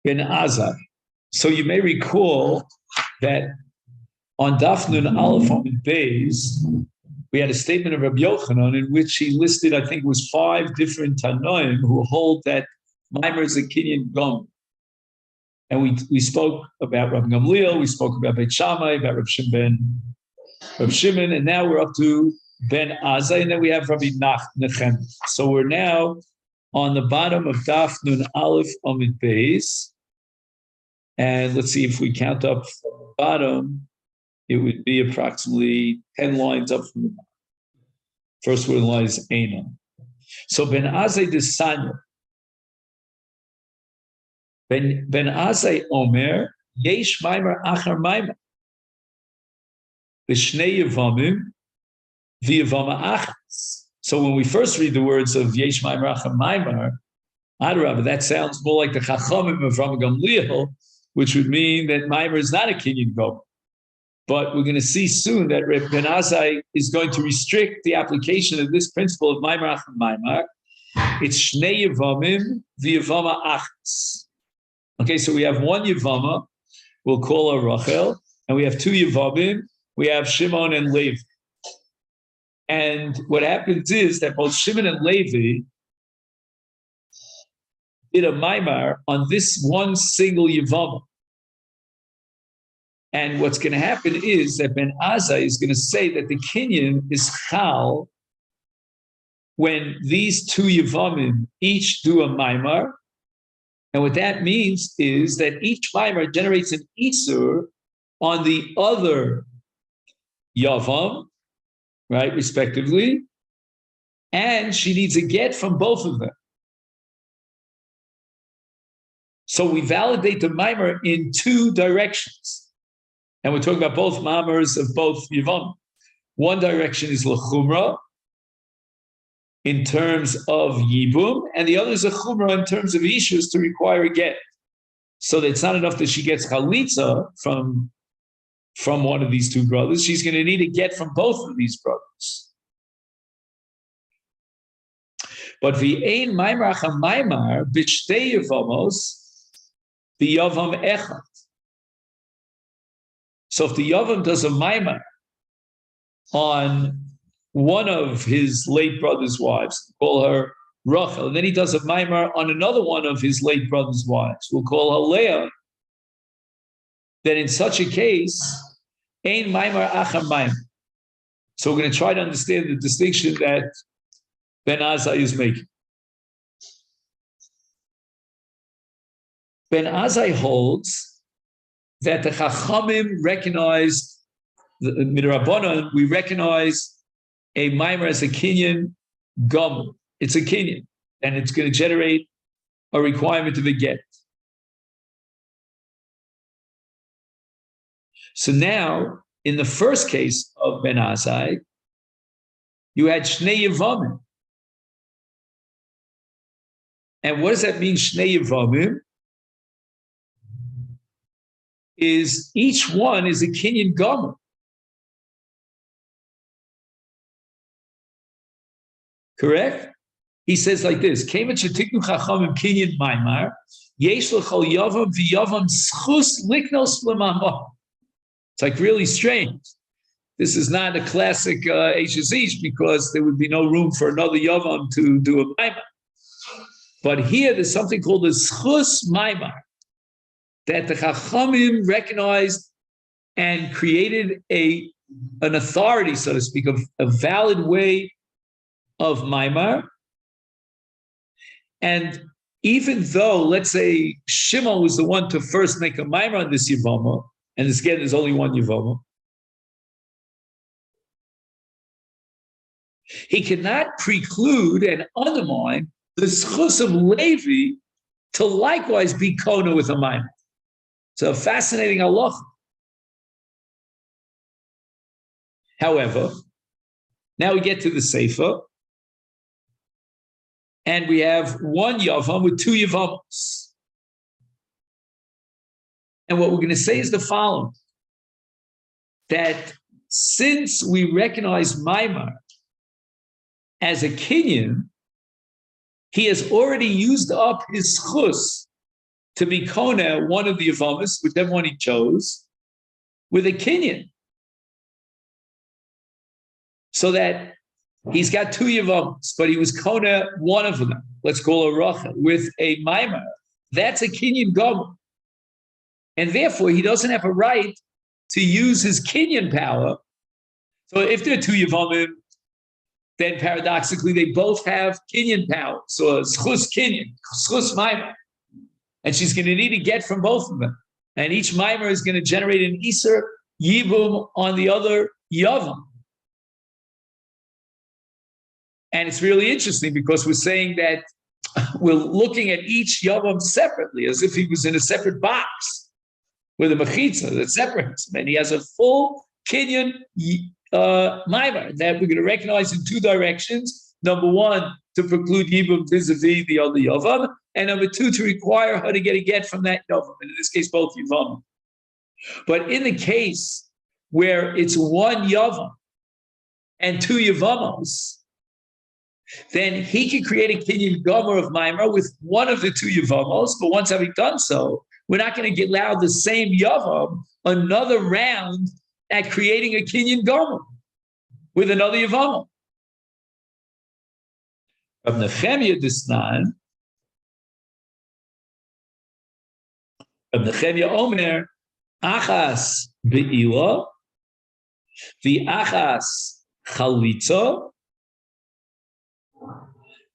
ben Azai. So you may recall that on Daf Nun Aleph Amud Beis, we had a statement of Rabbi Yochanan in which he listed, I think it was 5 different Tanoim who hold that Maimer is a Kinyan Gom. And we spoke about Rabbi Gamliel, we spoke about Beit Shammai, about Rabbi Shimon, and now we're up to Ben Azai, and then we have Rabbi Nechem. So we're now on the bottom of Daf Nun Aleph Amud Beis. And let's see if we count up from the bottom, it would be approximately 10 lines up from the bottom. First word line is Eina. So Ben Azai Desanya. Ben Azai Omer, Yesh Maimer Achar Maimer. B'shnei Yevamim, V'yevama Achas. So when we first read the words of Yesh Maimer Achar Maimer, Adarabah, that sounds more like the Chachamim of Rabbi Gamliel, which would mean that Maimer is not a Kinyan Gom. But we're going to see soon that Reb Ben Azai is going to restrict the application of this principle of Maimer Achar Maimer. It's Shnei Yevamim V'yevama Achas. Okay, so we have one Yevama, we'll call her Rachel, and we have 2 Yevamim, we have Shimon and Levi. And what happens is that both Shimon and Levi did a Maimar on this one single Yevama. And what's going to happen is that Ben Azai is going to say that the Kinyan is Chal when these 2 Yevamim each do a Maimar. And what that means is that each Maimar generates an Isur on the other Yavam, right, respectively, and she needs a get from both of them. So we validate the Maimar in 2 directions. And we're talking about both Maimars of both Yavam. One direction is L'chumra, in terms of Yibum, and the other is a Chumra in terms of Ishus to require a get. So that it's not enough that she gets Chalitza from one of these 2 brothers, she's going to need a get from both of these brothers. But V'ein Maimar Achar Maimar, B'shtei Yevamos, V'yavam Echad. So if the Yavam does a Maimar on one of his late brother's wives, we'll call her Rachel, and then he does a Maimar on another one of his late brother's wives, we'll call her Leah, then in such a case, Ein Maimar Achar Maimar. So we're going to try to understand the distinction that Ben Azai is making. Ben Azai holds that the Chachamim recognized, the Midrabanan, we recognize a Maimar as a Kinyan Gom. It's a Kinyan, and it's going to generate a requirement of a get. So now, in the first case of Ben Azai, you had Shnei Yevamim. And what does that mean, Shnei Yevamim? Is each one is a Kinyan Gomer. Correct? He says like this: Kemet shetiknu chachamim Kinyan Maimar, yesh l'chol yavam v'yavam schus liknos l'mamah. It's like really strange. This is not a classic H because there would be no room for another yavam to do a Maimar. But here there's something called a schus Maimar, that the Chachamim recognized and created an authority, so to speak, of a valid way of Maimar. And even though, let's say, Shimon was the one to first make a Maimar on this Yevama, and again, there's only one Yevama, he cannot preclude and undermine the schus of Levi to likewise be Kona with a Maimar. It's a fascinating halacha. However, now we get to the Sefer, and we have one Yavam with 2 Yevamos. And what we're going to say is the following, that since we recognize Maimar as a Kinyan, he has already used up his schus to be Kona, one of the Yevamis, whichever one he chose, with a Kinyan. So that he's got two Yevamos, but he was Kona, one of them. Let's call a Rachel, with a Maimar. That's a Kinyan Gomer. And therefore, he doesn't have a right to use his Kinyan power. So if there are two Yevamim, then paradoxically, they both have Kinyan power. So Schus Kinyan, Schus Maimar. And she's going to need to get from both of them. And each Maimar is going to generate an Iser Yibum on the other Yavam. And it's really interesting because we're saying that we're looking at each Yavam separately, as if he was in a separate box with a Mechitza that separates him. And he has a full Kinyan Maimar that we're going to recognize in two directions. Number one, to preclude Yibum vis-a-vis the other Yavam. And number two, to require her to get a get from that Yavam. And in this case, both Yavam. But in the case where it's one Yavam and two Yavamos, then he can create a Kinyan Gomer of Maimar with one of the two Yavamos, but once having done so, we're not going to allow the same Yavam another round at creating a Kinyan Gomer with another Yavamo. Rav Nechemia Disnan, Rav Nechemia Omer, Achas Be'ila, the Achas Chalitza,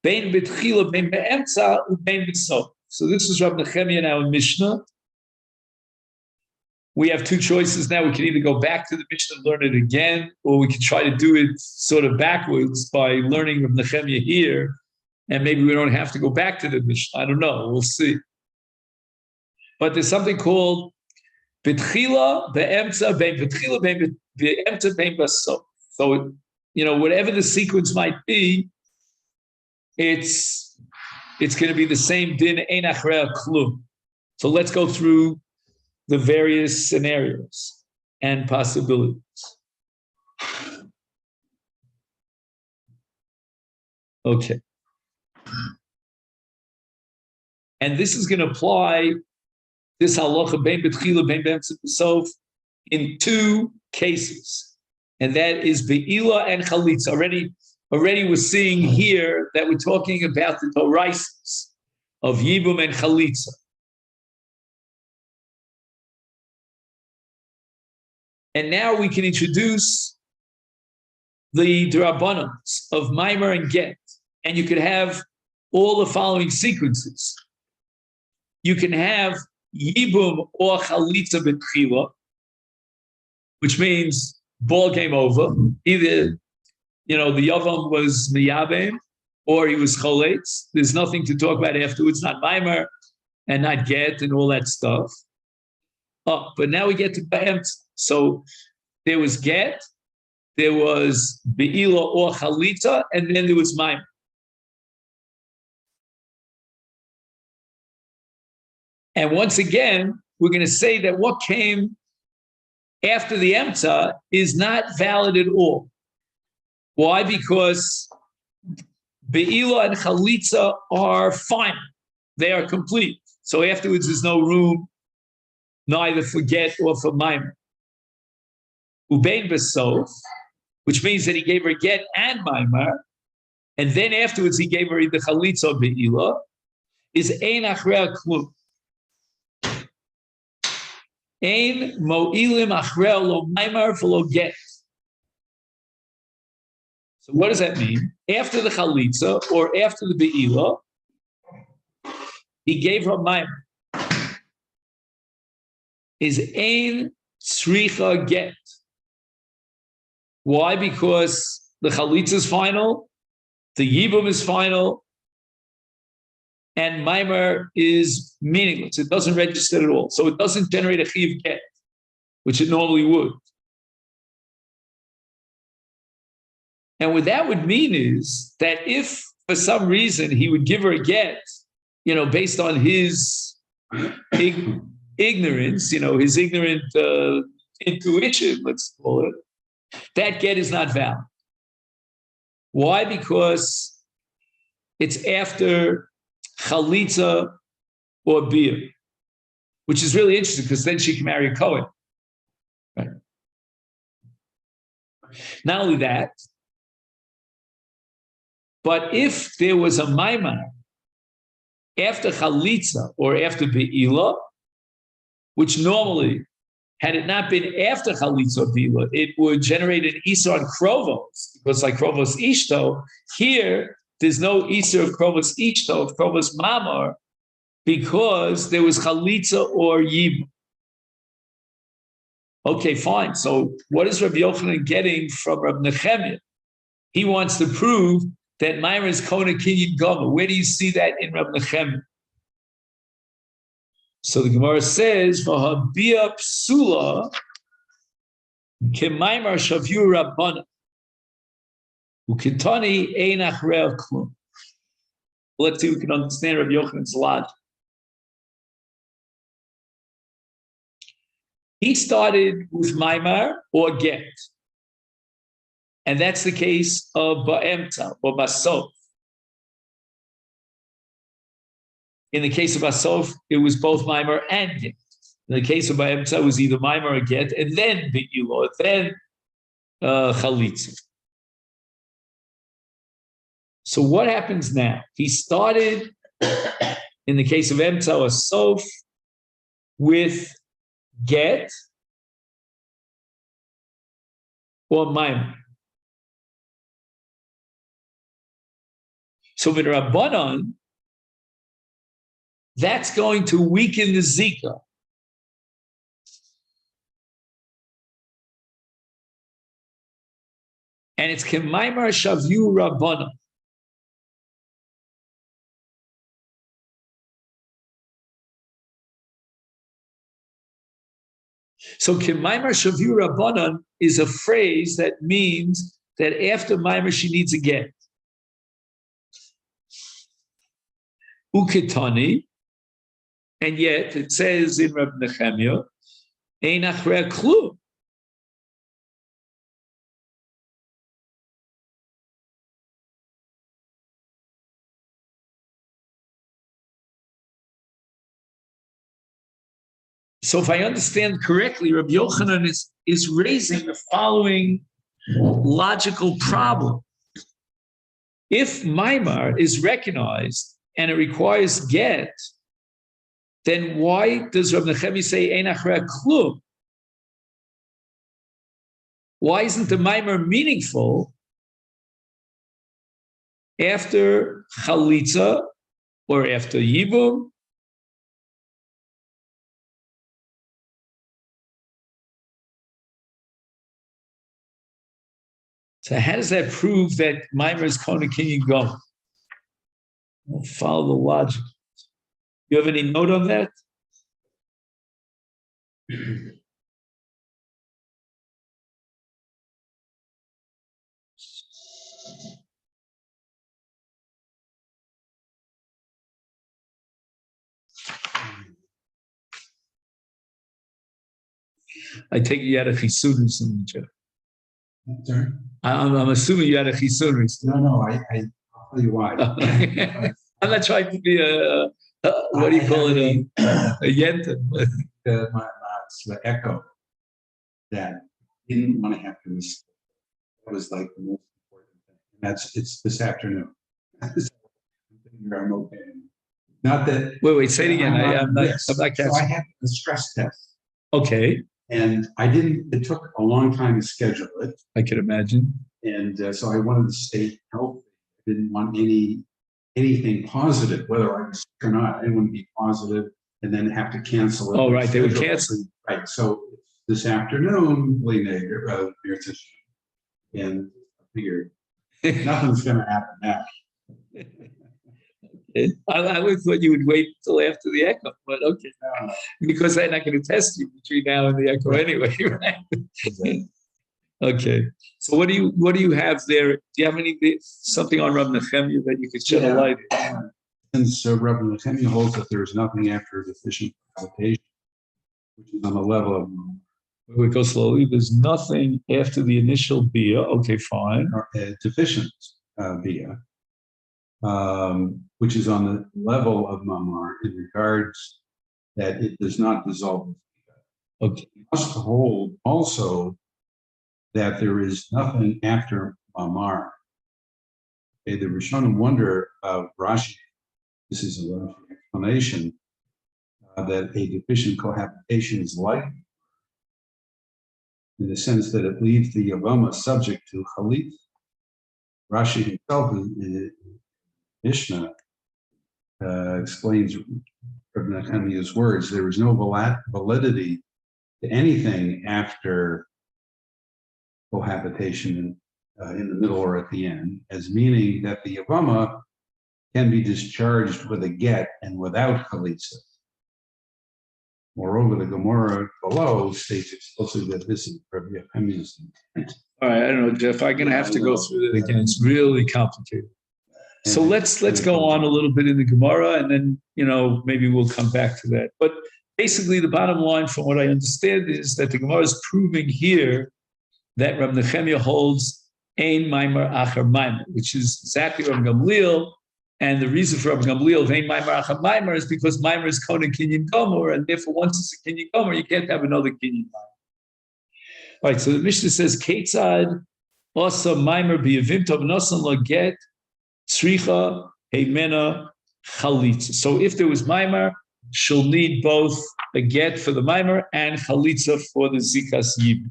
Bein betchila, bein be'emtza, bein b'sof. So this is Rav Nechemia now in Mishnah. We have two choices now. We can either go back to the Mishnah and learn it again, or we can try to do it sort of backwards by learning Rav Nechemia here, and maybe we don't have to go back to the Mishnah. I don't know. We'll see. But there's something called betchila, be'emtza, bein betchila, bein be'emtza, bein b'sof. So, whatever the sequence might be, it's going to be the same din ein achrei klum. So let's go through the various scenarios and possibilities. Okay. And this is going to apply this halacha bein betchila bein be'emtza b'sof in two cases, and that is be'ila and chalitza. Already we're seeing here that we're talking about the Toraisis of Yibum and Chalitza. And now we can introduce the Drabanans of Maimar and Get. And you could have all the following sequences. You can have Yibum or Chalitza B'tchila, which means ball game over. Either the Yavam was Miyabim, or he was Choletz. There's nothing to talk about afterwards, not Maimar, and not Get, and all that stuff. Oh, but now we get to Be'emt. So there was Get, there was Be'ila or Chalitza, and then there was Maimar. And once again, we're going to say that what came after the Emta is not valid at all. Why? Because Be'ila and Chalitza are final. They are complete. So afterwards, there's no room neither for Get or for Maimar. Ubein B'sof, which means that he gave her Get and Maimar, and then afterwards he gave her either Chalitza or Be'ila, is Ein Achrei Klum. Ein Mo'ilim Achrei Lo Maimar V'lo Get. So what does that mean? After the Chalitza or after the Be'ila, he gave her Maimar. Is Ein Tzricha Get. Why? Because the Chalitza is final, the Yibum is final, and Maimar is meaningless. It doesn't register at all. So it doesn't generate a Chiv Get, which it normally would. And what that would mean is that if for some reason he would give her a get, based on his ignorance, his ignorant intuition, let's call it, that get is not valid. Why? Because it's after Chalitza or Beer. which is really interesting because then she can marry a Kohen. Right? Not only that, but if there was a maimar after chalitza or after be'ilah, which normally, had it not been after chalitza or be'ilah, it would generate an isur on krovos, because like krovos ishto, here there's no isur of krovos ishto, of krovos mamar, because there was chalitza or yibum. Okay, fine. So what is Rabbi Yochanan getting from Rabbi Nechemiah? He wants to prove that Maimar is Kona Kinyan Gomer. Where do you see that in Rabbi Nechemiah? So the Gemara says, "V'habia psula k'Maimar shavyu Rabbana u'kitani ein achrei klum." Let's see if we can understand Rabbi Yochanan's logic. He started with Maimar or get. And that's the case of Ba'emta or Basof. In the case of Basof, it was both Maimar and get. In the case of Ba'emta, it was either Maimar or get, and then Be'ilo, then Chalitza. So what happens now? He started, in the case of Emta or Sof, with get or Maimar. So with Rabbanon, that's going to weaken the Zika. And it's Kemaimar Shavyu Rabbanon. So Kemaimar Shavyu Rabbanon is a phrase that means that after Maimar she needs a get. Uketani, and yet it says in Rabbi Nechemiah, Ein achrei klum. So if I understand correctly, Rabbi Yochanan is raising the following logical problem. If Maimar is recognized and it requires get, then why does Rabbi Nechemiah say Ein achrei klum? Why isn't the Maimar meaningful after Chalitza or after Yibum? So how does that prove that Maimar is Kona Kinyan Gomer? We'll follow the logic. You have any note on that? I take you out of Chisunis in the chat. Sorry? I'm assuming you had a Chisunis. No, I'll tell you why. I'm not trying to be what do you call it, a yenta. My echo that didn't want to have to mistake. That was like the most important thing. And it's this afternoon. I'm okay. Not that. Wait, say it again. I'm not catching. So I had a stress test. Okay. And it took a long time to schedule it. I can imagine. And so I wanted to stay healthy. I didn't want anything positive, whether I was sick or not. I didn't want to be positive and then have to cancel it. Oh, right. They would cancel. Right. So this afternoon, and I figured nothing's going to happen now. I would thought you would wait until after the echo, but okay. Because they're not going to test you between now and the echo anyway, right? Okay. So what do you have there? Do you have something on Rabbi Nechemiah that you could shed a light on? Since Rabbi Nechemiah holds that there's nothing after deficient palpitation, which is on the level of. We go slowly. There's nothing after the initial bia. Okay, fine. Or deficient bia, which is on the level of mamar in regards that it does not dissolve. Okay. We must hold also that there is nothing after Mamar. Okay, the Rishonim wonder of Rashi. This is a Rashi explanation that a deficient cohabitation is like, in the sense that it leaves the Yevamot subject to Chalit. Rashi himself in Mishnah explains Rabbi Nehemiah's words. There is no validity to anything after cohabitation in the middle or at the end, as meaning that the Yevamah can be discharged with a get and without chalitza. Moreover, the Gemara below states explicitly that this is Rabbi Nehemiah's intent. All right, I don't know, Jeff. I'm going to have to go through that again. It's really complicated. So let's go on a little bit in the Gemara, and then maybe we'll come back to that. But basically, the bottom line, from what I understand, is that the Gemara is proving here that Rabbi Nehemiah holds ein maimer acher maimer, which is exactly Rabbi Gamliel. And the reason for Rabbi Gamliel ein maimer acher maimer is because maimer is kohen kinyan gomer, and therefore once it's a kinyan gomer, you can't have another kinyan maimer. All right, so the Mishnah says, Ketzad asa maimer biyavimtov nosan laget tzricha heimena chalitza. So if there was maimer, she'll need both a get for the maimer and chalitza for the zikas yibum.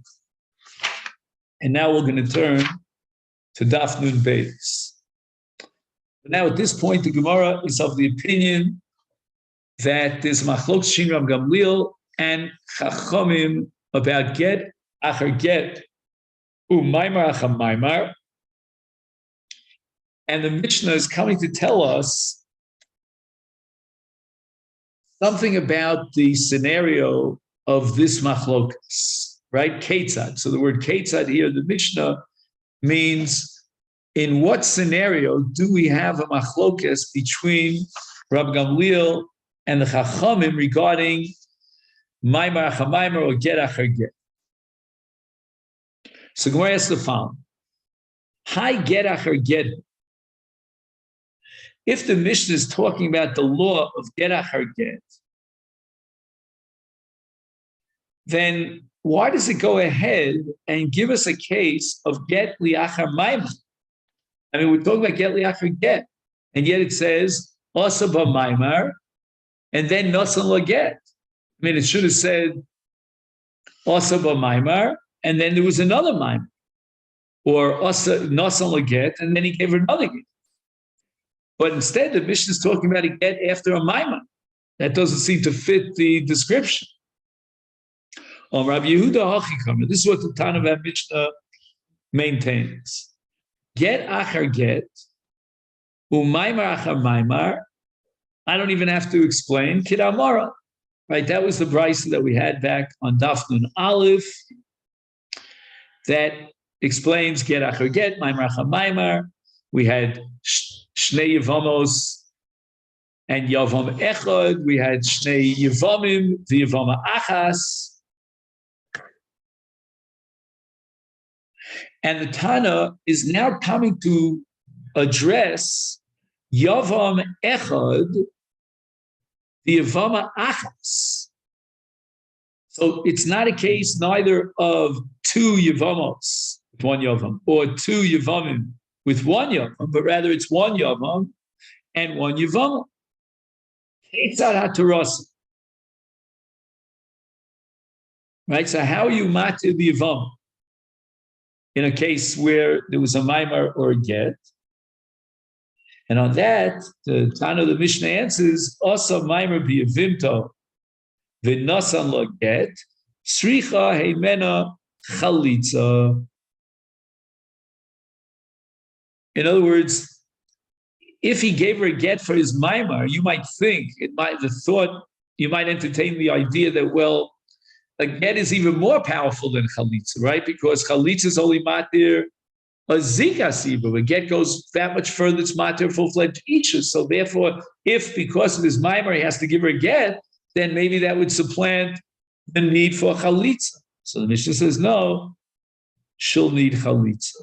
And now we're going to turn to Daf Nun Beis. Now at this point, the Gemara is of the opinion that there's machlok shin Rav Gamliel and Chachamim about get acher get u'maimar acher maimar. And the Mishnah is coming to tell us something about the scenario of this machlokas. Right? Ketzad. So the word Ketzad here, the Mishnah, means in what scenario do we have a machlokas between Rabbi Gamliel and the Chachamim regarding Maimar acher Maimar or Get acher Get? So Gemara asks the following: Hi Get acher Get. If the Mishnah is talking about the law of Get acher Get, then why does it go ahead and give us a case of get liachar maimar? I mean, we're talking about get liachar get, and yet it says asa ba maimar, and then nasan la get. I mean, it should have said asa ba maimar, and then there was another maimar, or asa nasan la get, and then he gave her another get. But instead, the Mishnah is talking about a get after a maimar. That doesn't seem to fit the description. Rabbi Yehuda Hachikam. This is what the Tanav Mishnah maintains. Get acher get, u'maimar acher maimar. I don't even have to explain. Kidamara. Right, that was the brisa that we had back on Daf Nun Aleph that explains get acher get, maimar acher maimar. We had shnei yevamos and yavam echad. We had shnei yevamim, the yevama achas. And the Tana is now coming to address Yavam Echad, the Yevama Achas. So it's not a case neither of two Yevamos with one Yavam or two Yevamim with one Yavam, but rather it's one Yavam and one Yevama. Ketzad HaTorasa. Right? So how are you matir the Yevama? In a case where there was a maimar or a get. And on that, the Tana of the Mishnah answers, Asa maimar b'yevimto v'nasan lo get, tzricha heimena chalitza. In other words, if he gave her a get for his maimar, you might think, you might entertain the idea that, well, a get is even more powerful than chalitza, right? Because chalitza is only matir a zikas ibum. A get goes that much further, it's matir full-fledged isha. So therefore, if because of his maimar he has to give her a get, then maybe that would supplant the need for chalitza. So the Mishnah says, no, she'll need chalitza.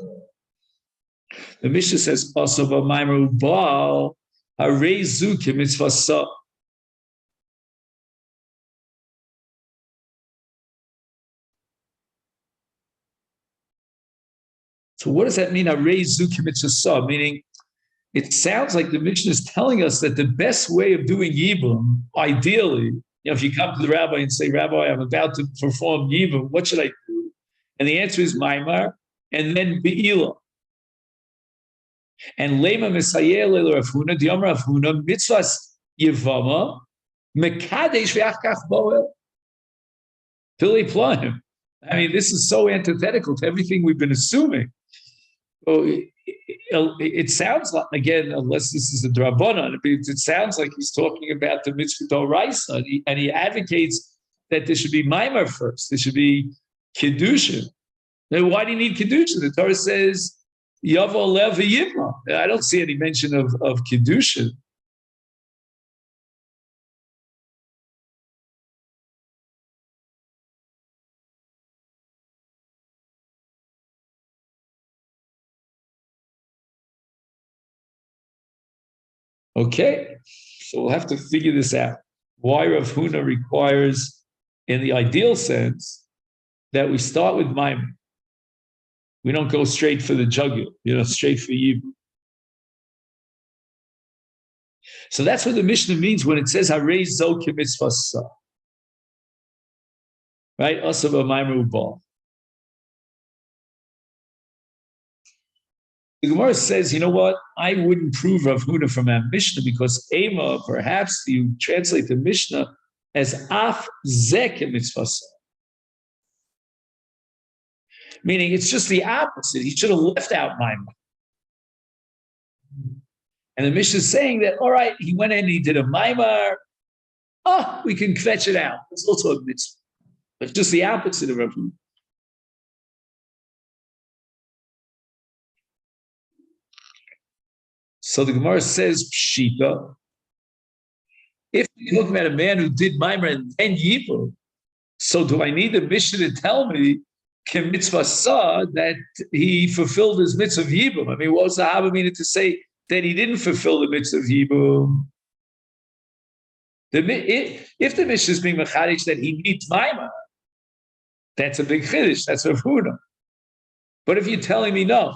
The Mishnah says, also, maimar ubal harei zukim mitzvah. So what does that mean? Meaning, it sounds like the Mishnah is telling us that the best way of doing Yibum, ideally, if you come to the rabbi and say, Rabbi, I'm about to perform Yibum, what should I do? And the answer is Maimar, and then Be'ila. And Lema Mesayeh Leil Rafuna, Diyam Rafuna, Mitzvahs Yevamot, Mekadesh V'achkach Boel. Pili Playim. I mean, this is so antithetical to everything we've been assuming. So it sounds like, again, unless this is a drabanan, it sounds like he's talking about the mitzvah d'oraisa, and he advocates that there should be maimar first. There should be kiddushin. Now, why do you need kiddushin? The Torah says yavo lev v'yivra. I don't see any mention of kiddushin. Okay, so we'll have to figure this out. Why Rav Huna requires, in the ideal sense, that we start with Maimon. We don't go straight for the jugular, straight for Yibum. So that's what the Mishnah means when it says Harei Zo K'mitzvah Sa. Right? Asav Maimon Ubal. The Gemara says, you know what? I wouldn't prove Rav Huna from our Mishnah because Ema, perhaps you translate the Mishnah as Af Zek Mitzvah. Meaning it's just the opposite. He should have left out Maimon. And the Mishnah is saying that, all right, he went in and he did a Maimar. We can fetch it out. It's also a mitzvah. But just the opposite of Rav Huna. So the Gemara says, Pshita, if you're talking about a man who did Maimer and then Yibum, so do I need the Mishnah to tell me, Kim mitzvah sa, that he fulfilled his mitzvah of Yibum? I mean, what was the Haba meaning to say that he didn't fulfill the mitzvah of Yibum? If the Mishnah is being mechadish that he needs Maimer, that's a big chiddush, that's Rav Huna. But if you're telling me no,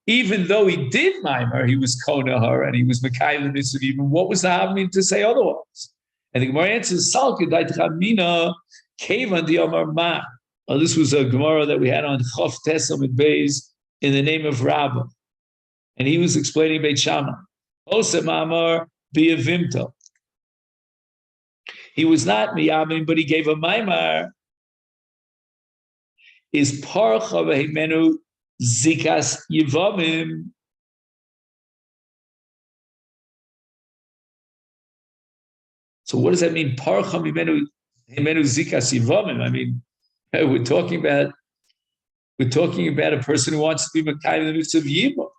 even though he did Maimer, he was Konahar and he was Mekayim the mitzvah even. What was the Havmin to say otherwise? And the Gemara answers, Salke dait chamina kevan di amar ma. This was a Gemara that we had on Chof Tesam and Beis in the name of Rabbah. And he was explaining Beit Shammai. Osem amar biyavimta. He was not Miyamin, but he gave a Maimar. Is parcha v'himenu Zikas Yevamim. So what does that mean? Parcha mimenu Zikas Yevamim. I mean, we're talking about a person who wants to be Mekayim the mitzvah of Yibum.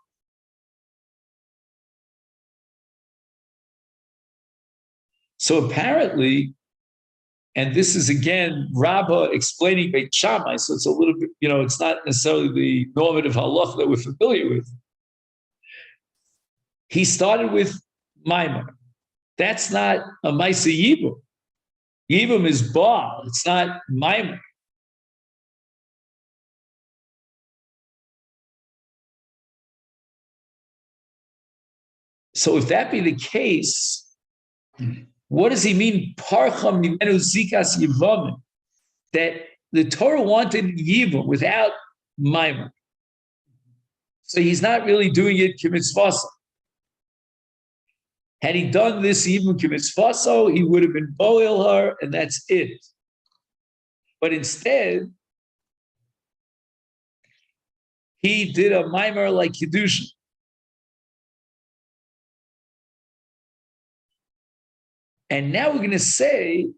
So apparently, and this is again Rabbah explaining Beit Shammai, so it's a little bit, it's not necessarily the normative halach that we're familiar with. He started with Maimar. That's not a Maisa Yibum. Yibum is Baal, it's not Maimar. So if that be the case, what does he mean? Parcham mimenu zikas yivamim, that the Torah wanted yibum without maimar. So he's not really doing it k'mitzvasa. Had he done this yibum k'mitzvasa, he would have been boil her, and that's it. But instead, he did a maimar like Kiddushin. And now we're going to say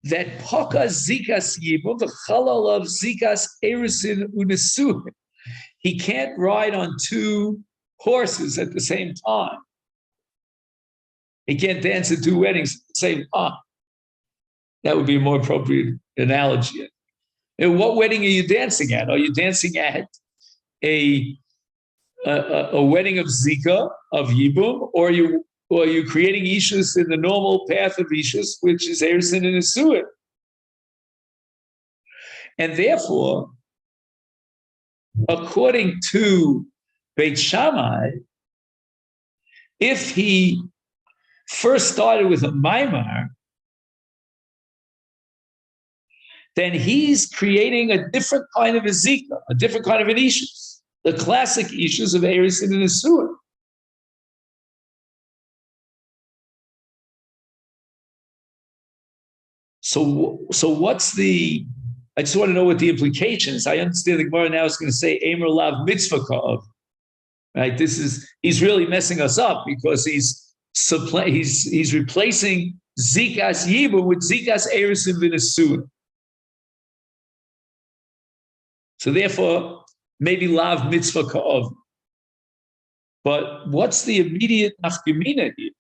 that Paka Zikas Yibum, the Chalal of Zikas Erisin Unesu, he can't ride on two horses at the same time. He can't dance at two weddings at the same time. That would be a more appropriate analogy. And what wedding are you dancing at? Are you dancing at a wedding of Zika, of Yibum, or are you creating Ishus in the normal path of Ishus, which is Erisin and Isuit? And therefore, according to Beit Shammai, if he first started with a maimar, then he's creating a different kind of a zika, a different kind of an ishus, the classic ishus of Eris and Nesua. So what's the? I just want to know what the implication is. I understand the Gemara now is going to say Emer Lav Mitzvah Ka'av. Right? He's really messing us up because he's replacing Zikas Yibu with Zikas Eris and Nesua. So therefore, maybe Lav Mitzvah Ka'av. But what's the immediate nafkamina here?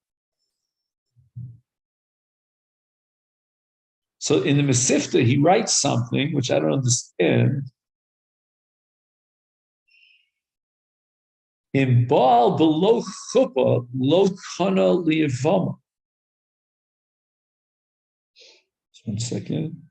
So in the Masechet, he writes something which I don't understand. In Baal below chuppah lo kana liyevama. Just 1 second.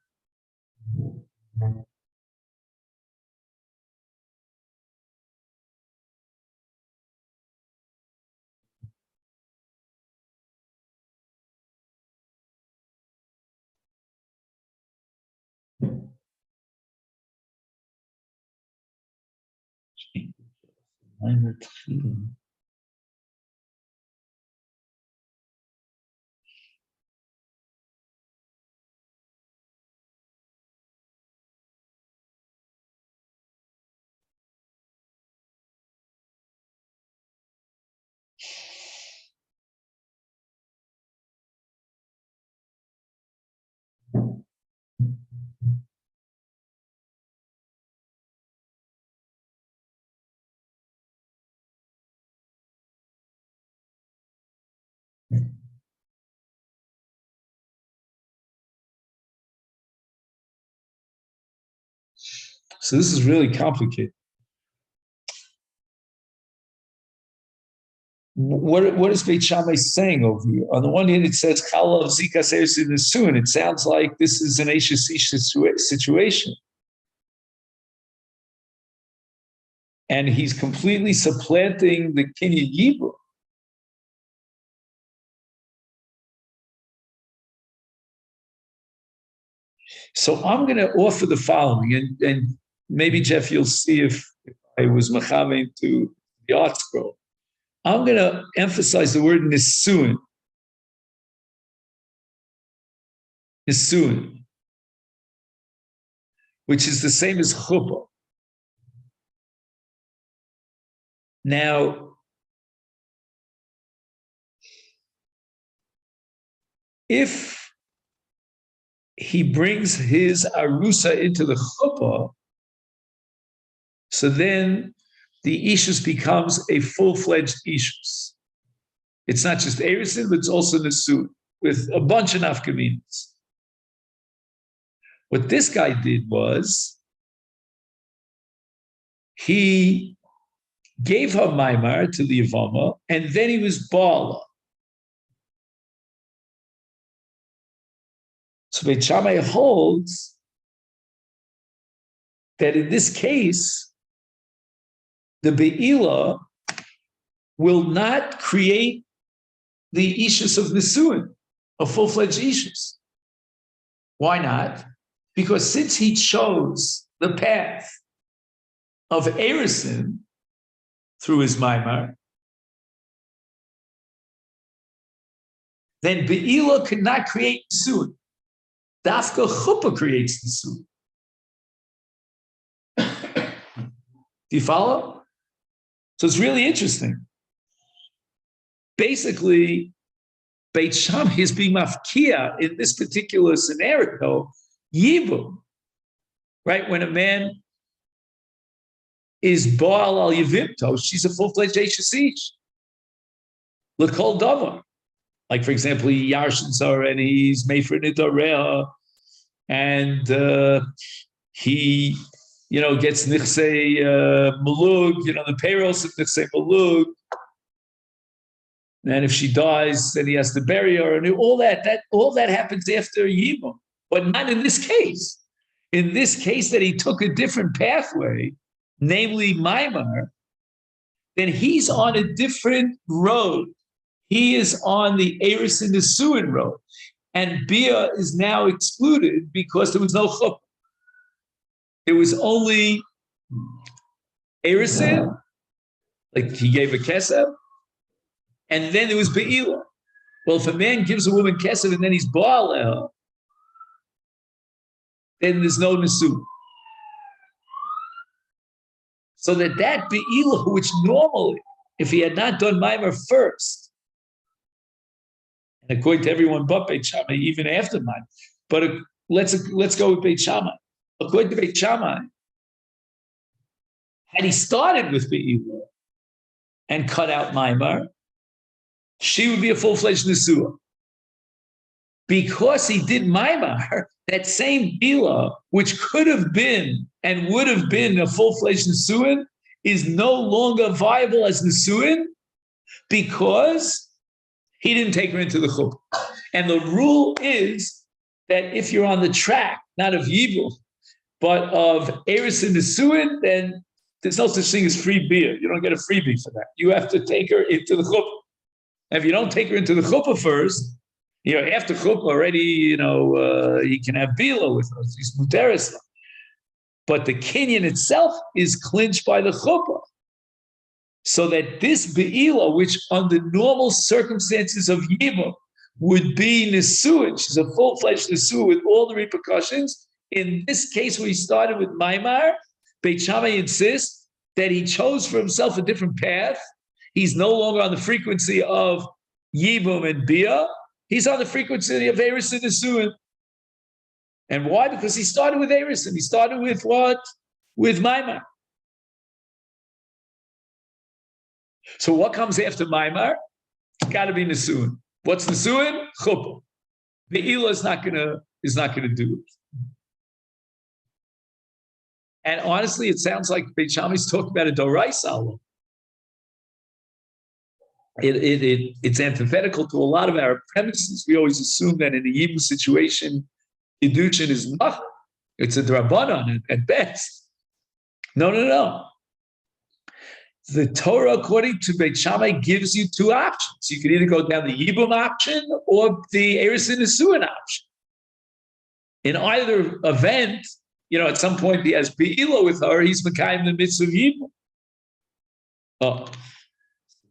So this is really complicated. What is Beit Shammai saying over here? On the one hand, it says Chalav Zikas Eres Nesuin. It sounds like this is an Eishes Ish situation, and he's completely supplanting the Kinyan Yibur. So I'm going to offer the following, and maybe Jeff, you'll see if I was machamein to the art scroll. I'm going to emphasize the word nisuin. Nisuin, which is the same as chuppah. Now, if he brings his arusa into the chuppah, so then the ishus becomes a full-fledged ishus. It's not just erisin, but it's also nesuin with a bunch of nafkaminas. What this guy did was he gave her maimar to the Yevamot, and then he was bala. So Beit Shammai holds that in this case, the Be'ila will not create the Ishus of Nesuin, a full-fledged Ishus. Why not? Because since he chose the path of Erisin through his Maimar, then Be'ila could not create Nesuin. Dafka Chuppah creates Nesuin. Do you follow? So it's really interesting. Basically, Beit Shammai is being mafkia in this particular scenario, Yibu, right? When a man is Baal al Yevimto, she's a full-fledged Eishasish. L'kol davar. Like, for example, he Yarshin Zara and he's Mefer Nidareha, and he, gets Nichsei Malug, the payrolls of Nichsei Malug. And if she dies, then he has to bury her, and all that happens after Yibum, but not in this case. In this case, that he took a different pathway, namely Maimar, then he's on a different road. He is on the Eris and the Suin road. And Bia is now excluded because there was no chuppah. It was only Erisin, like he gave a kesef, and then there was Be'ila. Well, if a man gives a woman kesef and then he's Baal, then there's no Nesu. So that Be'ila, which normally, if he had not done Maimer first, and according to everyone but Beit Shammai, even after Maimer, but let's go with Beit Shammai. According to Beit Shammai, had he started with Be'ila and cut out Maimar, she would be a full-fledged Nesua. Because he did Maimar, that same Bila, which could have been and would have been a full-fledged Nesuin, is no longer viable as Nesuin because he didn't take her into the chuppah. And the rule is that if you're on the track, not of Yibul, but of Eris and Nesuin, then there's no such thing as free beer. You don't get a freebie for that. You have to take her into the chuppah. And if you don't take her into the chuppah first, after chuppah already, he can have bila with us. He's muteris. But the kinyan itself is clinched by the chuppah. So that this be'ila, which under normal circumstances of yibum would be nesuin, she's a full-fledged nesuin with all the repercussions. In this case, where he started with Maimar, Beit Shammai insists that he chose for himself a different path. He's no longer on the frequency of Yibum and Bia. He's on the frequency of Eris and Nesuin. And why? Because he started with Eris and he started with what? With Maimar. So what comes after Maimar? It's got to be Nesuin. What's Nesuin? Chuppah. The Ela is not gonna do it. And honestly, it sounds like Beit Shammai's talking about a Doraisa. It's antithetical to a lot of our premises. We always assume that in a Yibum situation, Kiddushin is nothing. It's a Drabanan at best. No. The Torah, according to Beit Shammai, gives you two options. You can either go down the Yibum option or the Eris and Nesuin option. In either event, at some point he has Be'ila with her, he's Mekayim the mitzvah of Yibum. Oh.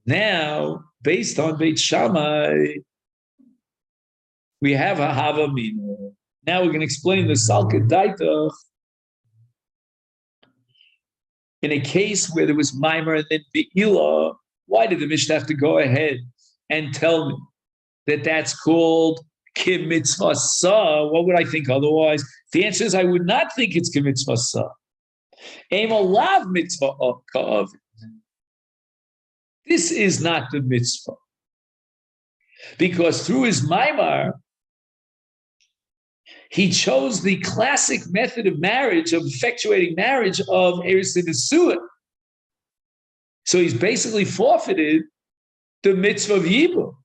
Now, based on Beit Shammai, we have a Hava Mina. Now we're going to explain the Salka Daitach in a case where there was Maimar and then Be'ila. Why did the Mishnah have to go ahead and tell me that that's called Kim Mitzvah Sa? What would I think otherwise? The answer is I would not think it's Kim Mitzvah Sa. Aim Alav Mitzvah Ka'av. This is not the mitzvah. Because through his Maimar, he chose the classic method of marriage, of effectuating marriage of Eris and Nesuin. So he's basically forfeited the mitzvah of Yibum.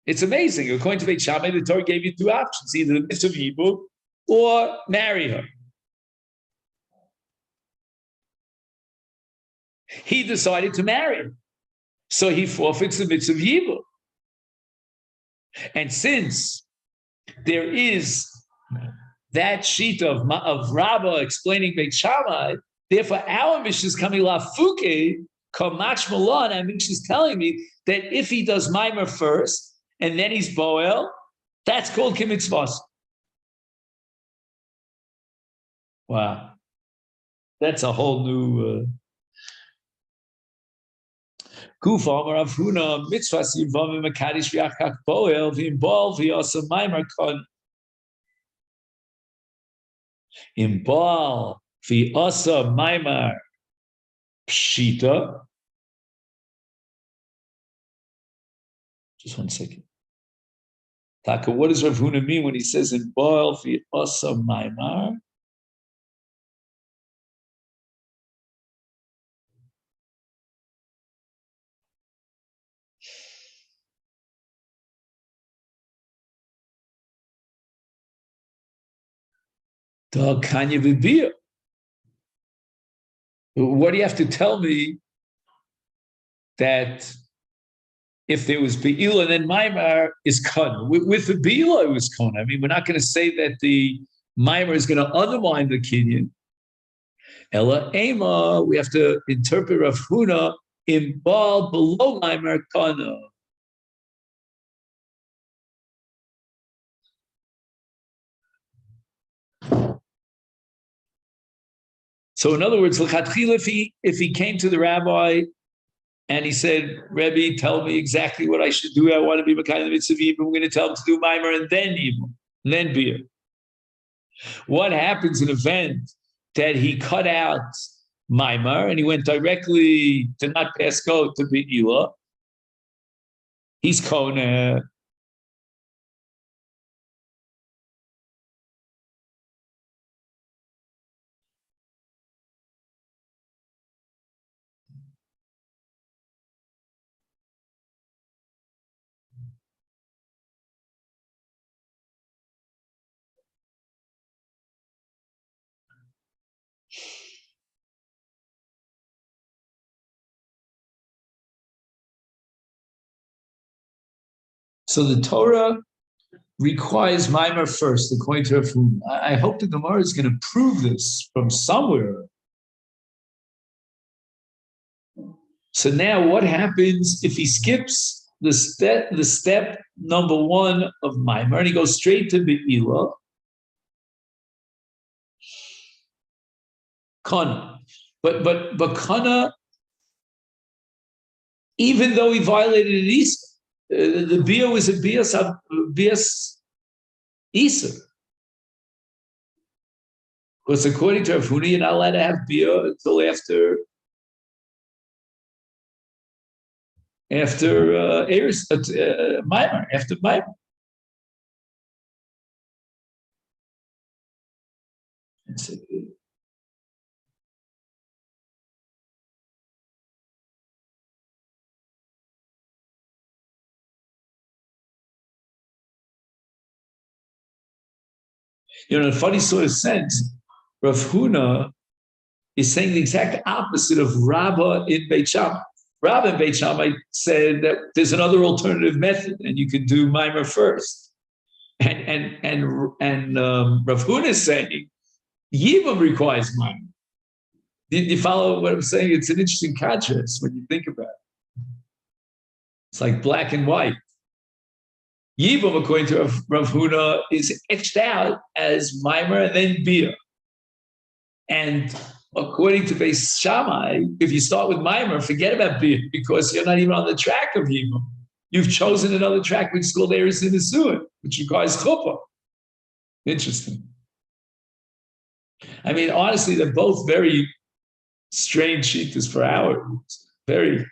It's amazing. According to Beit Shammai, the Torah gave you two options, either the mitzvah of Yibum or marry her. He decided to marry her. So he forfeits the mitzvah of Yibum. And since there is that sheet of Rabbah explaining Beit Shammai, therefore our Mishnah is coming lafuke, kamach malan, and Mishnah is telling me that if he does Maimer first and then he's Boel, that's called Kimitzvah. Wow. That's a whole new Kufa Rav Huna mitzvah yivam mekadish v'achak boel v'imbal v'yasa maimer kon imbal v'yasa maimer pshita. Just 1 second. Taka, what does Rav Huna mean when he says imbal v'yasa maimer? Da Kanya Vibia. what do you have to tell me that if there was Be'ila, then Maimar is Kana? With the Be'ila, it was Kana. I mean, we're not going to say that the Maimar is going to undermine the Kinyan. Ella Ema, we have to interpret Rav Huna in Baal below Maimar Kana. So in other words, if he came to the rabbi and he said, Rebbe, tell me exactly what I should do. I want to be Makayim Mitzvah, but we're going to tell him to do Maimer and then Yibum, and then Beer. What happens in an event that he cut out Maimer and he went directly to not pass go to Be'ila? He's Kona. So the Torah requires Maimer first, according to Rav Huna. I hope the Gemara is going to prove this from somewhere. So now what happens if he skips the step number one of Maimer and he goes straight to Be'ila? Kana. But Kana, even though he violated an Isa, the Bia was a Bias Isa. Because according to Rav Huna, you're not allowed to have Bia until after Maimer, after Maimer. In a funny sort of sense, Rav Huna is saying the exact opposite of Rabbah in Beit Shammai. Rabbah in Beit Shammai said that there's another alternative method, and you can do Maimer first. And Rav Huna is saying Yibam requires Maimer. Do you follow what I'm saying? It's an interesting contrast when you think about it. It's like black and white. Yibam, according to Rav Huna, is etched out as Maimer and then Bia. And according to Beis Shammai, if you start with Maimer, forget about Bia because you're not even on the track of Yibam. You've chosen another track which is called Eris in the Suin, which requires Chuppah. Interesting. I mean, honestly, they're both very strange shittas for our roots, very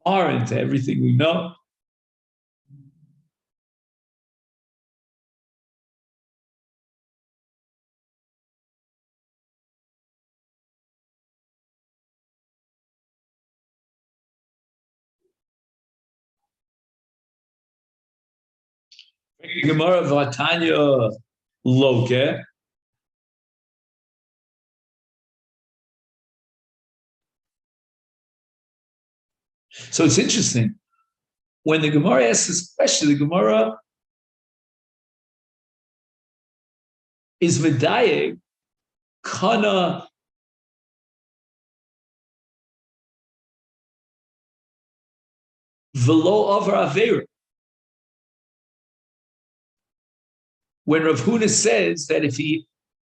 foreign to everything we know. Gemara Vatanya Loke. So it's interesting. When the Gemara asks this question, the Gemara is Medayek Kana Velo Over Avera. When Rav Huna says that if he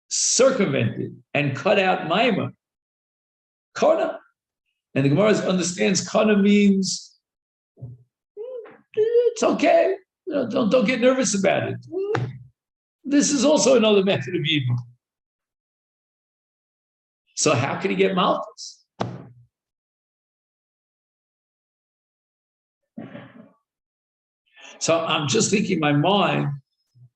circumvented and cut out Maimah, Kana, and the Gemara understands Kana means it's okay, don't get nervous about it. This is also another method of evil. So how can he get Malchus? So I'm just thinking in my mind,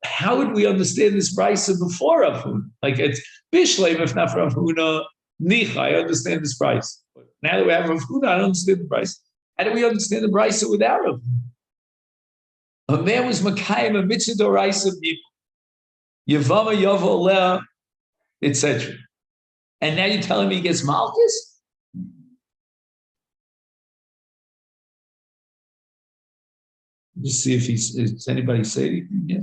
how would we understand this brisa before Rav Huna? Like it's Bishleim, if not for Rav Huna, Nicha, I understand this brisa. But now that we have Rav Huna, I don't understand the brisa. How do we understand the brisa without Rav Huna? A man was Makayim, a mitzvah d'oraisa of Yevamot, Yovo, Lea, etc. And now you're telling me he gets Malchus? Just see if does anybody say anything? Yeah.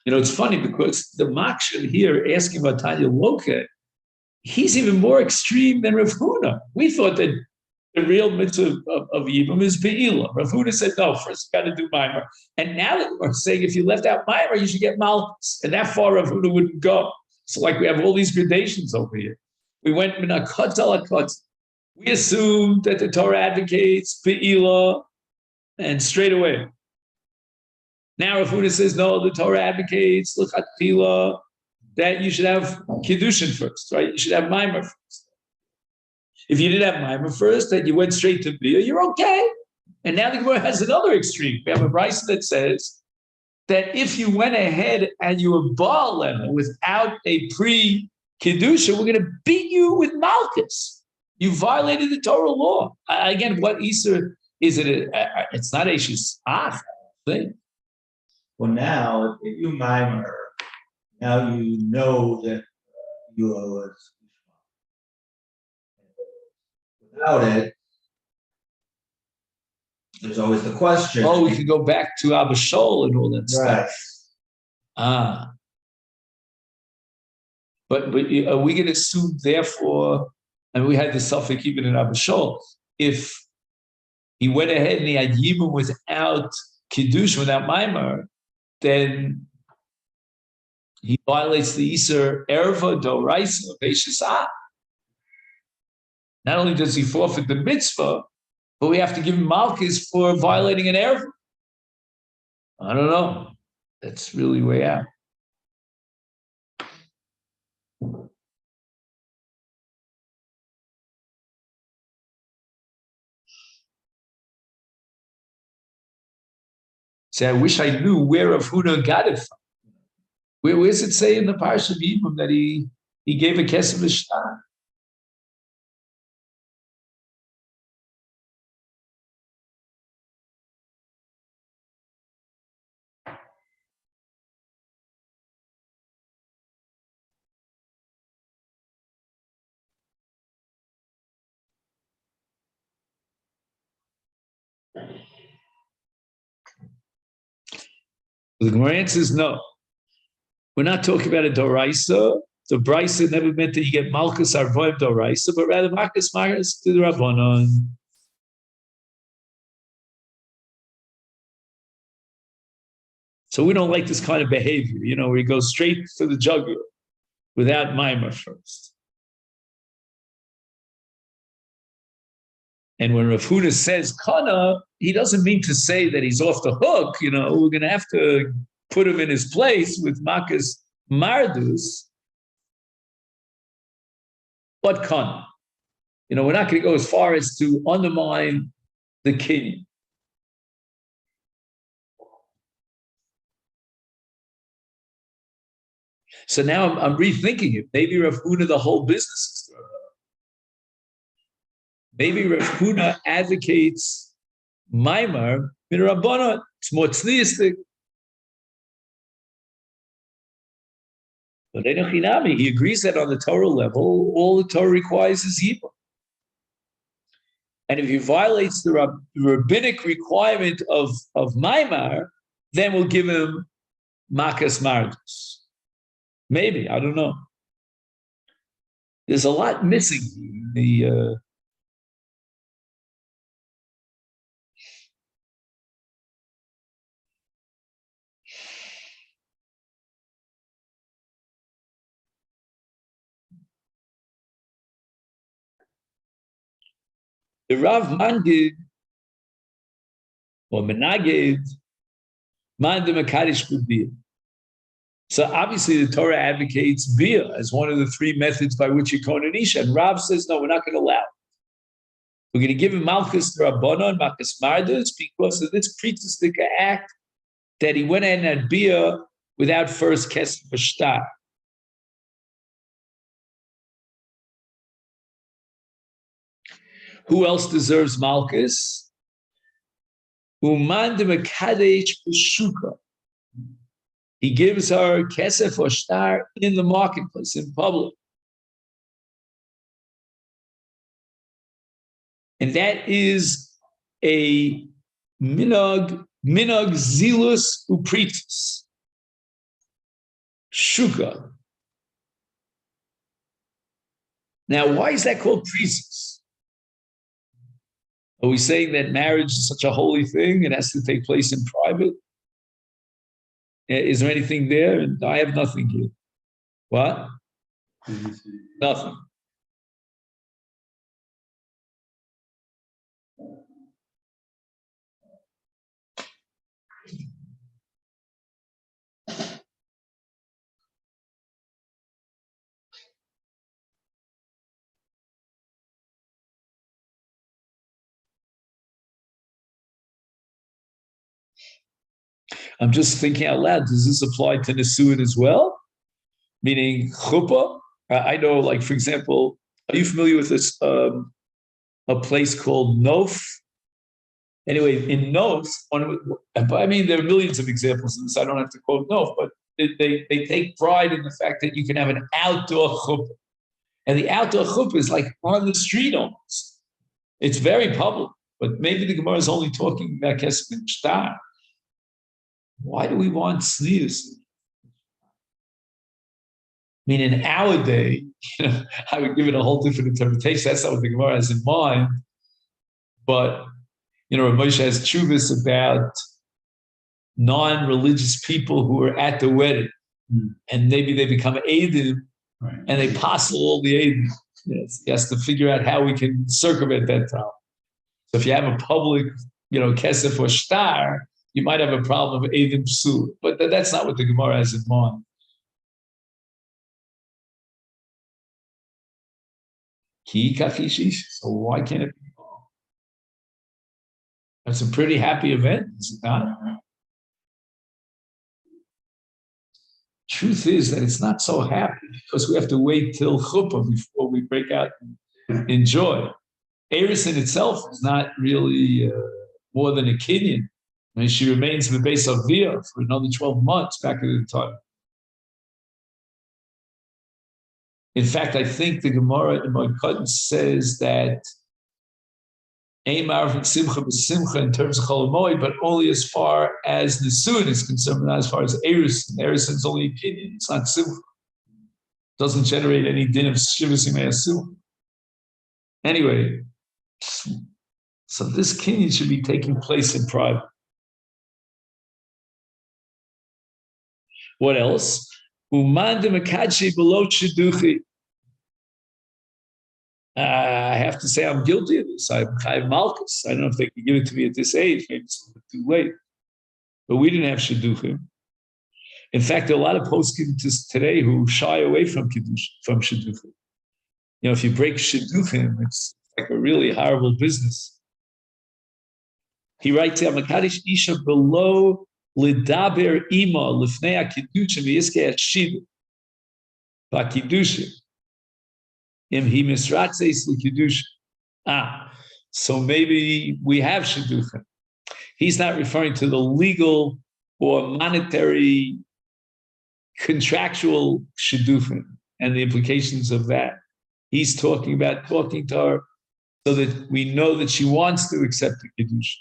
It's funny because the Makshir here asking about Tanya Loka, he's even more extreme than Rav Huna. We thought that the real mitzvah of Yibam is Be'ila. Rav Huna said, no, first you got to do Maimer. And now that we're saying if you left out Maimer, you should get Malchus. And that far Rav Huna wouldn't go. So like we have all these gradations over here. We went Minakot al Akot. We assumed that the Torah advocates Be'ila and straight away. Now Rav Huna says, no, the Torah advocates L'chat Tila, that you should have Kiddushin first, right? You should have Maimer first. If you didn't have Maimer first, then you went straight to Bia, you're okay. And now the Gemara has another extreme. We have a Brisa that says that if you went ahead and you were Baal level without a pre-Kiddusha, we're going to beat you with Malchus. You violated the Torah law. Again, what Easter is it? It's not a Shishach thing. Well, now, if you Maimer, now you know that you owe us. Without it, there's always the question. Oh, we could go back to Abba Shol and all that Right. stuff. But are we going to assume, therefore, and we had the suffix even in Abba Shol, if he went ahead and he had Yibum without Kiddush, without Maimer, then he violates the Iser Erva Doraisa Veishasah. Not only does he forfeit the mitzvah, but we have to give him Malchus for violating an Erva. I don't know. That's really way out. See, I wish I knew where Rav Huna got it from. Where does it say in the Parsha of Yibum that he gave a kesef v'shtar? The Gemara answers no. We're not talking about a Doraisa. The Brisa never meant that you get Malchus Arvoim Doraisa, but rather Malchus Maris to the Rabbanon. So we don't like this kind of behavior, where he goes straight for the jugular without Maimer first. And when Rav Huna says Kana, he doesn't mean to say that he's off the hook. We're going to have to put him in his place with Makas Mardus. But Kana, we're not going to go as far as to undermine the king. So now I'm rethinking it. Maybe Rav Huna, the whole business is thrown out. Maybe Rav Huna advocates Maimar min Rabbanon. It's more tzniistic. But he agrees that on the Torah level, all the Torah requires is Yibum. And if he violates the rabbinic requirement of Maimar, then we'll give him Makas Mardus. Maybe, I don't know. There's a lot missing in the The Rav Mangid or Menagid Mand Makadish B'Biyah. So obviously the Torah advocates Biyah as one of the three methods by which you kohen an isha. And Rav says, no, we're not going to allow it. We're going to give him Malchus Rabbanon, Malchus Mardus, because of this priestestic act that he went in and had Biyah without first Kesef V'Shtar. Who else deserves Malchus? Uman de Mekadesh B'Shuka. He gives her Kesef or Shtar in the marketplace, in public. And that is a minog zilus upritus. Shuka. Now, why is that called prisus? Are we saying that marriage is such a holy thing, it has to take place in private? Is there anything there? And I have nothing here. What? Nothing. I'm just thinking out loud, does this apply to Nisuin as well? Meaning chuppah? I know, like, for example, are you familiar with this, a place called Nof? Anyway, in Nof, I mean, there are millions of examples of this. I don't have to quote Nof, but they take pride in the fact that you can have an outdoor chuppah. And the outdoor chuppah is like on the street almost. It's very public, but maybe the Gemara is only talking about Kesef and Shtar. Why do we want tznius? I mean, in our day, I would give it a whole different interpretation. That's not what the Gemara has in mind. But, Moshe has tshuvas about non-religious people who are at the wedding. And maybe they become Eidim, right, and they passel all the Eidim. Yes, he has to figure out how we can circumvent that problem. So if you have a public, Kesef or Shtar, you might have a problem of Eidim Psul. But that's not what the Gemara has in mind. So why can't it be wrong? It's a pretty happy event, is it not? Truth is that it's not so happy because we have to wait till chuppah before we break out and enjoy. Eris in itself is not really more than a kinyan. I mean, she remains in the base of Via for another 12 months back at the time. In fact, I think the Gemara in Moed says that Ein Ma'arvin Simcha b'Simcha in terms of Chol Hamoed, but only as far as Nisuin is concerned, not as far as Erusin. Erusin is only opinion; it's not Simcha. It doesn't generate any din of Shivas Yimei Asur. Anyway, so this kinyan should be taking place in private. What else? Uman de Mekachi below Chiduchi. I have to say I'm guilty of this. I'm Malchus. I don't know if they can give it to me at this age. Maybe it's too late. But we didn't have Shidduchim. In fact, there are a lot of poskim today who shy away from Shidduchim. If you break Shidduchim, it's like a really horrible business. He writes, Makadish Isha below Lidaber Ima Lifnei HaKiddushim V'Yiskei HaShiva V'Kiddushin. So maybe we have shidduchim. He's not referring to the legal or monetary contractual shidduchim and the implications of that. He's talking about talking to her so that we know that she wants to accept the kiddush.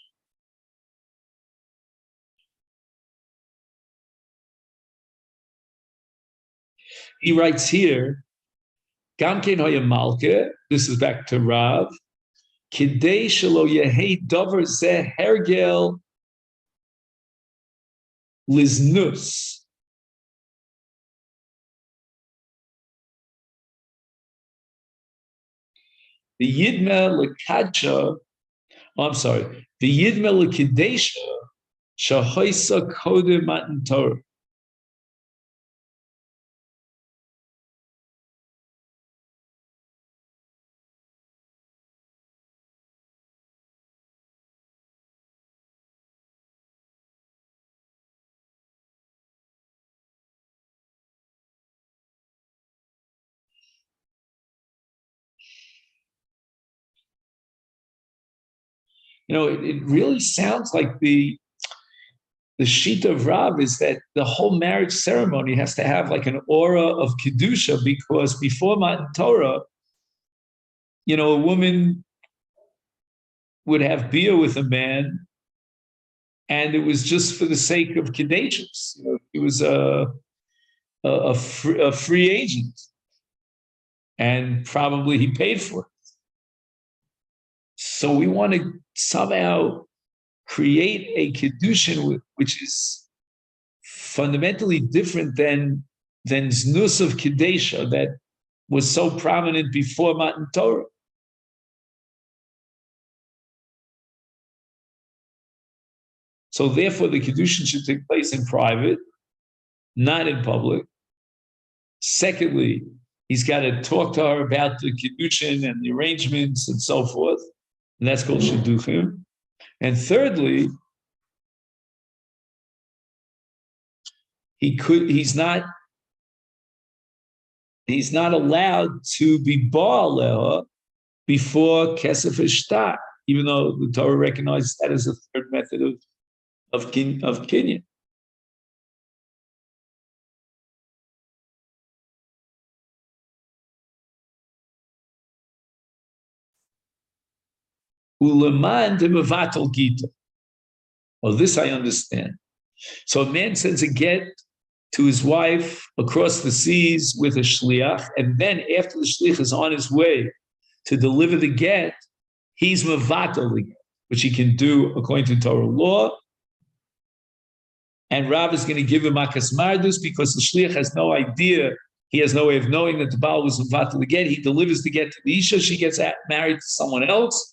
He writes here, Gamkein hoya malke, this is back to Rav, Kidei shelo yehei dover zeh hergel liznus. the Yidma Lekadsha, I'm sorry, the Yidma Lekadesha, Shahoisa Kode Matan Torah. It really sounds like the sheet of Rav is that the whole marriage ceremony has to have like an aura of kedusha, because before Matan Torah, a woman would have beer with a man, and it was just for the sake of kedusha. It was a free agent, and probably he paid for it. So we want to somehow create a kedushin which is fundamentally different than znus of kedusha that was so prominent before Matan Torah. So therefore, the kedushin should take place in private, not in public. Secondly, he's got to talk to her about the kedushin and the arrangements and so forth, and that's called shidduchim. And thirdly, he's not allowed to be bar before kesef ishtar, even though the Torah recognizes that as a third method of kinyan. Uleman de mevatel gita. Well, this I understand. So a man sends a get to his wife across the seas with a shliach, and then after the shliach is on his way to deliver the get, he's mevatel the get, which he can do according to Torah law. And Rav is going to give him makas mardus because the shliach has no idea. He has no way of knowing that the Baal was mevatel the get. He delivers the get to the Isha. She gets married to someone else.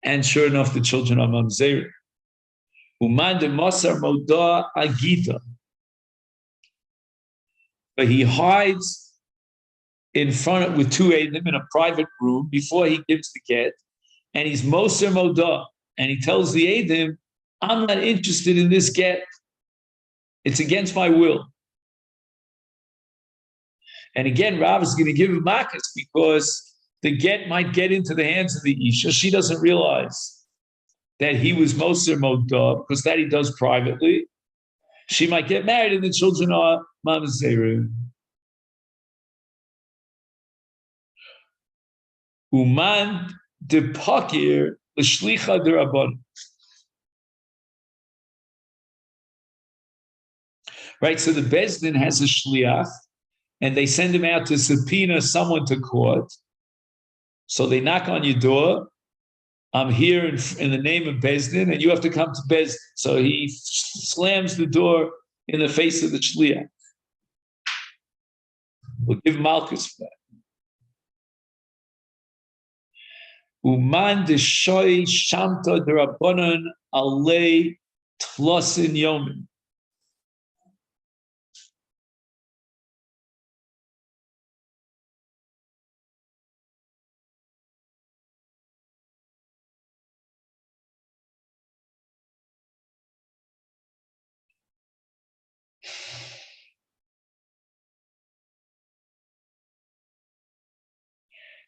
And sure enough, the children are mamzerim. Uman de Mosar Moda Agita. But he hides in front with two Eidim in a private room before he gives the get, and he's Moser Moda, and he tells the Eidim, I'm not interested in this get. It's against my will. And again, Rav is going to give him makas because the get might get into the hands of the Isha. She doesn't realize that he was Moser Moda, because that he does privately. She might get married and the children are mamzerim. Uman de pakir l'shlicha de rabban. Right, so the Bezdin has a shliach, and they send him out to subpoena someone to court. So they knock on your door. I'm here in the name of Bezdin, and you have to come to Bezdin. So he slams the door in the face of the shliach. We'll give Malchus for that. Uman de shoy shamta de rabbanon alei tlosin yomin.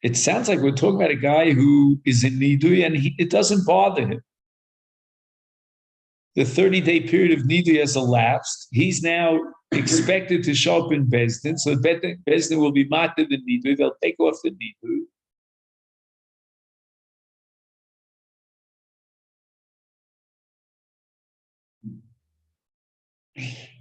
It sounds like we're talking about a guy who is in Nidui and it doesn't bother him. The 30-day period of Nidui has elapsed. He's now expected to show up in Bezdin. So Bezdin will be mated the Nidui. They'll take off the Nidui.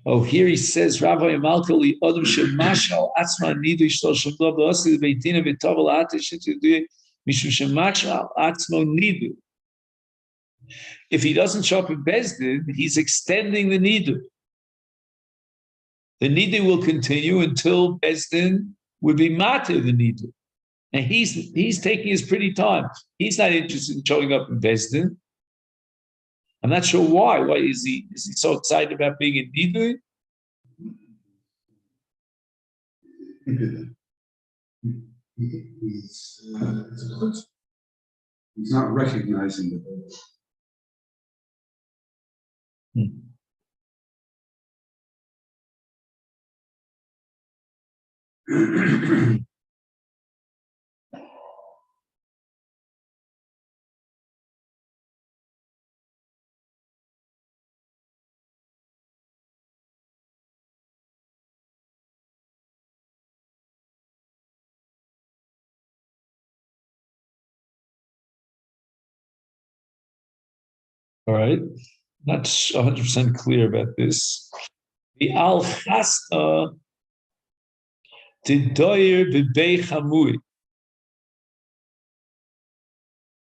Oh, here he says, Rabbi Malkali Adam Shemashal Atzma Nidui Shlosh Shabla B'Osi Beitina V'Tovel Atish Shitudui Mishum Shemashal Atzmo Nidui. If he doesn't show up in Bezdin, he's extending the Nidui. The Nidui will continue until Bezdin would be matir the Nidui. And he's taking his pretty time. He's not interested in showing up in Bezdin. I'm not sure why. Why is he so excited about being in Nidui? He's not recognizing the All right. Not 100% clear about this. The al chasna tidoyer b'bei chamui.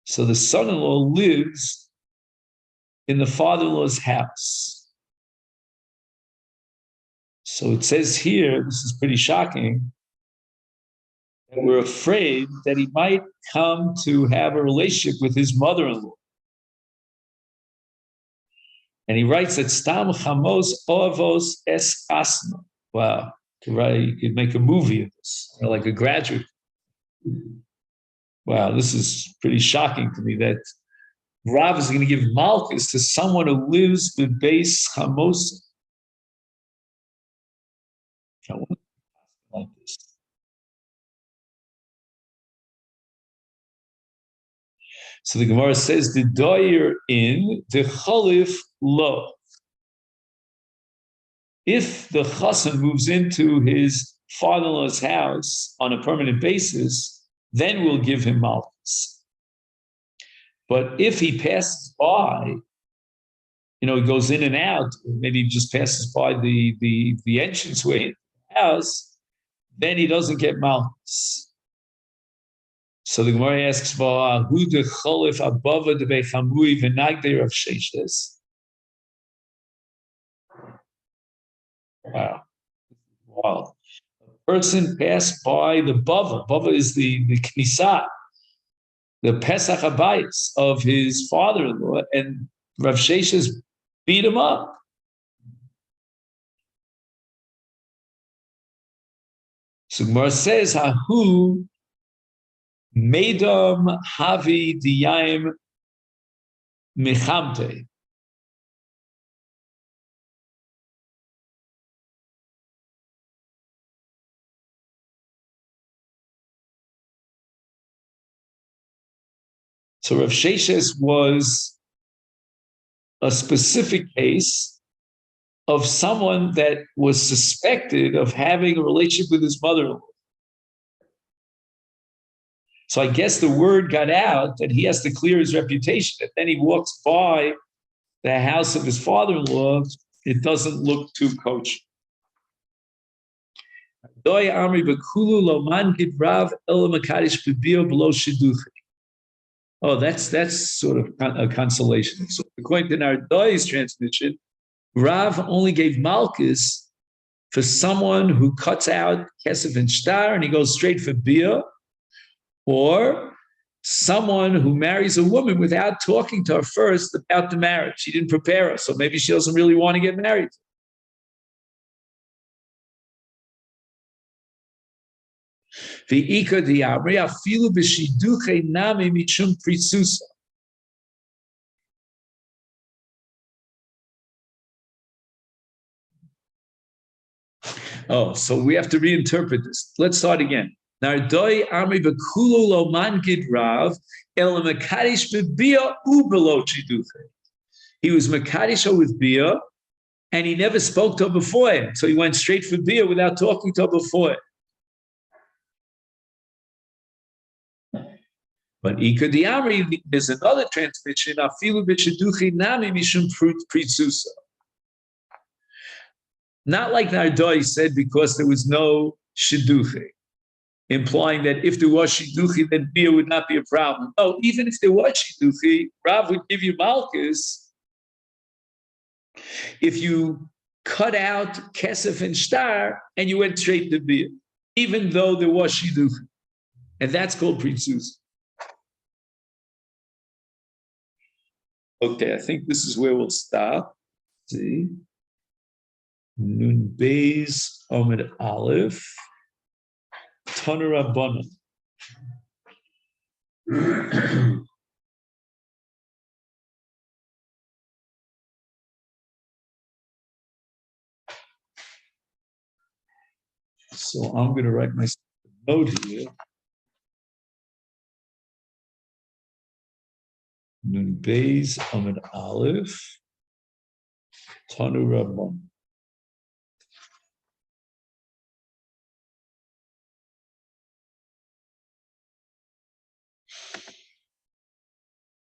So the son-in-law lives in the father-in-law's house. So it says here, this is pretty shocking, that we're afraid that he might come to have a relationship with his mother-in-law. And he writes that Stam Chamos Oavos Es Asna. Wow, you could make a movie of this, like a graduate. Wow, this is pretty shocking to me that Rav is going to give Malchus to someone who lives the base Chamos. Like this. So the Gemara says the doyer in the chalif lo. If the chassan moves into his father-in-law's house on a permanent basis, then we'll give him malchus. But if he passes by, he goes in and out, maybe he just passes by the entranceway in the house, then he doesn't get malchus. So the Gemara asks, "Who the cholif above the bechamui v'nagdei Rav Sheshes?" Wow! A person passed by the bava. Bava is the knisah, the Pesach habayis of his father-in-law, and Rav Sheshes beat him up. So Gemara says, "Hahu." Medam Havi Diyayim Mechamte. So Rav Sheshes was a specific case of someone that was suspected of having a relationship with his mother-in-law. So I guess the word got out that he has to clear his reputation. That then he walks by the house of his father-in-law, it doesn't look too kosher. Oh, that's sort of a consolation. So according to Nardoi's transmission, Rav only gave Malchus for someone who cuts out Kesef and Shtar and he goes straight for Bia, or someone who marries a woman without talking to her first about the marriage. She didn't prepare her, so maybe she doesn't really want to get married. Oh, so we have to reinterpret this. Let's start again. Nardoi Amri Bekulo Lo Mangid Rav El Makadish Bia Ubelo Chiduche. He was Makadisha with Bia, and he never spoke to her before him. So he went straight for Bia without talking to her before. But Ika Diamri, there's another transmission, Afilu Bishaduchi Nami Mishum Pritsusa. Not like Nardoi said, because there was no Shiduchi, implying that if there was Shiduchi, then Bia would not be a problem. No, even if there was Shiduchi, Rav would give you Malchus if you cut out Kesef and Shtar and you went straight to Bia, even though there was Shiduchi. And that's called Pritzus. Okay, I think this is where we'll stop. See. Nun Beis Amid Aleph. Tanur Rabbanan. So I'm going to write my note here. Nun Beis Amid Aleph. Tanur Rabbanan.